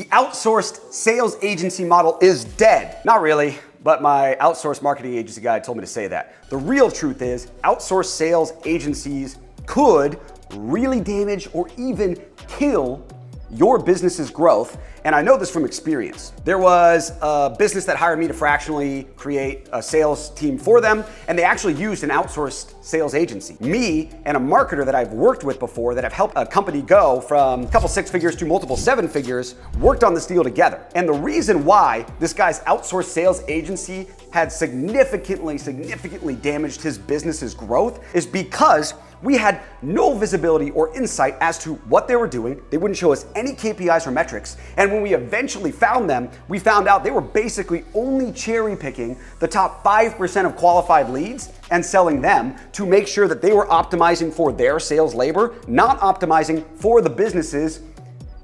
The outsourced sales agency model is dead. Not really, but my outsourced marketing agency guy told me to say that. The real truth is outsourced sales agencies could really damage or even kill your business's growth. And I know this from experience. There was a business that hired me to fractionally create a sales team for them, and they actually used an outsourced sales agency. Me and a marketer that I've worked with before that have helped a company go from a couple 6 figures to multiple 7 figures worked on this deal together. And the reason why this guy's outsourced sales agency had significantly damaged his business's growth is because we had no visibility or insight as to what they were doing. They wouldn't show us any KPIs or metrics. And when we eventually found them, we found out they were basically only cherry picking the top 5% of qualified leads and selling them to make sure that they were optimizing for their sales labor, not optimizing for the business's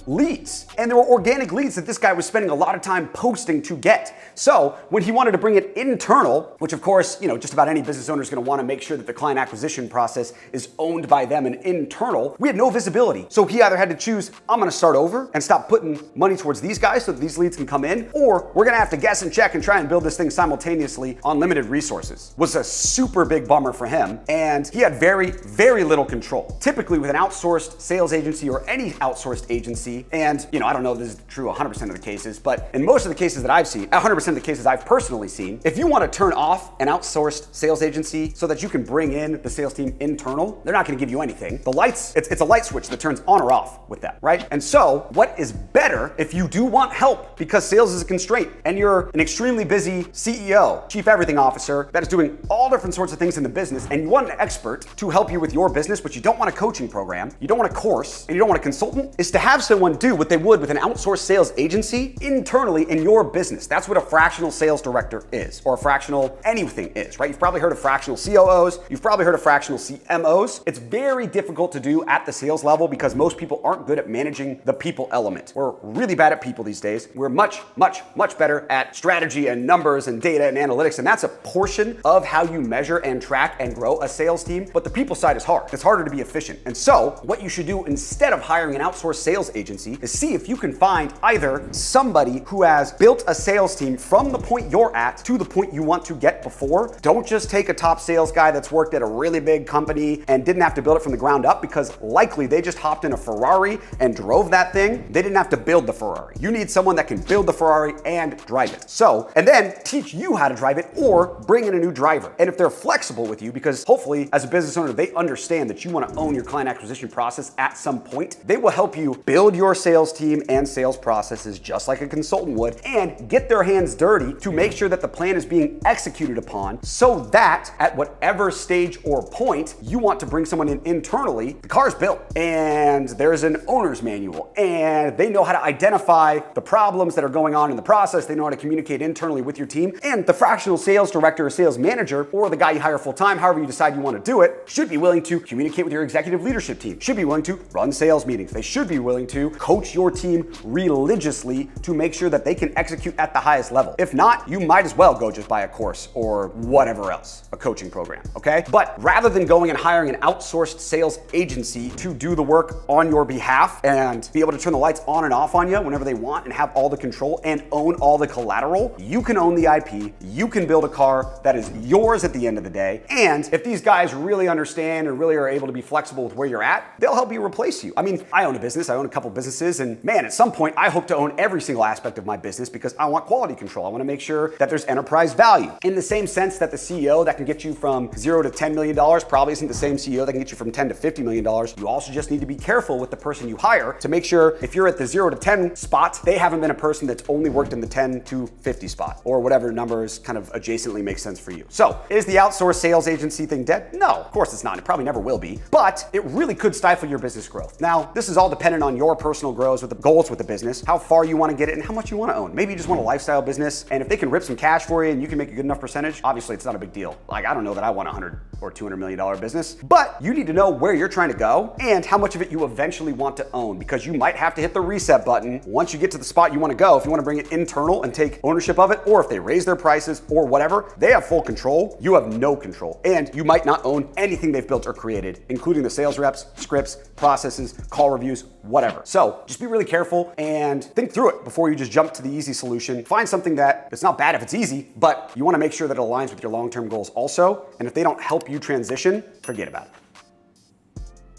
leads. And there were organic leads that this guy was spending a lot of time posting to get. So when he wanted to bring it internal, which of course, just about any business owner is going to want to make sure that the client acquisition process is owned by them and internal, we had no visibility. So he either had to choose, I'm going to start over and stop putting money towards these guys so that these leads can come in, or we're going to have to guess and check and try and build this thing simultaneously on limited resources. It was a super big bummer for him, and he had very little control. Typically with an outsourced sales agency or any outsourced agency, and I don't know if this is true 100% of the cases, but in most of the cases that I've seen, 100% of the cases I've personally seen, if you want to turn off an outsourced sales agency so that you can bring in the sales team internal, they're not going to give you anything. The lights, it's a light switch that turns on or off with that, right? And so what is better if you do want help because sales is a constraint and you're an extremely busy CEO, chief everything officer that is doing all different sorts of things in the business, and you want an expert to help you with your business, but you don't want a coaching program, you don't want a course, and you don't want a consultant, is to have someone do what they would with an outsourced sales agency internally in your business. That's what a fractional sales director is, or a fractional anything is, right? You've probably heard of fractional COOs, you've probably heard of fractional CMOs. It's very difficult to do at the sales level because most people aren't good at managing the people element. We're really bad at people these days. We're much better at strategy and numbers and data and analytics, and that's a portion of how you measure and track and grow a sales team, but the people side is hard. It's harder to be efficient. And so what you should do instead of hiring an outsourced sales agency is see if you can find either somebody who has built a sales team from the point you're at to the point you want to get before. Don't just take a top sales guy that's worked at a really big company and didn't have to build it from the ground up, because likely they just hopped in a Ferrari and drove that thing. They didn't have to build the Ferrari. You need someone that can build the Ferrari and drive it. So, and then teach you how to drive it or bring in a new driver. And if they're flexible with you, because hopefully as a business owner, they understand that you want to own your client acquisition process at some point, they will help you build your sales team and sales processes just like a consultant would, and get their hands dirty to make sure that the plan is being executed upon, so that at whatever stage or point you want to bring someone in internally, the car's built and there's an owner's manual and they know how to identify the problems that are going on in the process. They know how to communicate internally with your team, and the fractional sales director or sales manager, or the guy you hire full time, however you decide you want to do it, should be willing to communicate with your executive leadership team, should be willing to run sales meetings. They should be willing to coach your team religiously to make sure that they can execute at the highest level. If not, you might as well go just buy a course or whatever else, a coaching program, okay? But rather than going and hiring an outsourced sales agency to do the work on your behalf and be able to turn the lights on and off on you whenever they want and have all the control and own all the collateral, you can own the IP, you can build a car that is yours at the end of the day. And if these guys really understand and really are able to be flexible with where you're at, they'll help you replace you. I mean, I own a business, I own a couple businesses, and man, at some point I hope to own every single aspect of my business because I want quality control. I want to make sure that there's enterprise value. In the same sense that the CEO that can get you from $0 to $10 million probably isn't the same CEO that can get you from $10 to $50 million. You also just need to be careful with the person you hire to make sure if you're at the 0 to 10 spot, they haven't been a person that's only worked in the 10 to 50 spot, or whatever numbers kind of adjacently make sense for you. So is the outsourced sales agency thing dead? No, of course it's not. It probably never will be, but it really could stifle your business growth. Now, this is all dependent on your personal goals with the business, how far you want to get it and how much you want to own. Maybe you just want a lifestyle business, and if they can rip some cash for you and you can make a good enough percentage, obviously it's not a big deal. Like, I don't know that I want 100 or $200 million business, but you need to know where you're trying to go and how much of it you eventually want to own, because you might have to hit the reset button once you get to the spot you want to go. If you want to bring it internal and take ownership of it, or if they raise their prices or whatever, they have full control. You have no control, and you might not own anything they've built or created, including the sales reps, scripts, processes, call reviews, whatever. So just be really careful and think through it before you just jump to the easy solution. Find something that's not bad if it's easy, but you want to make sure that it aligns with your long-term goals also. And if they don't help you transition, forget about it.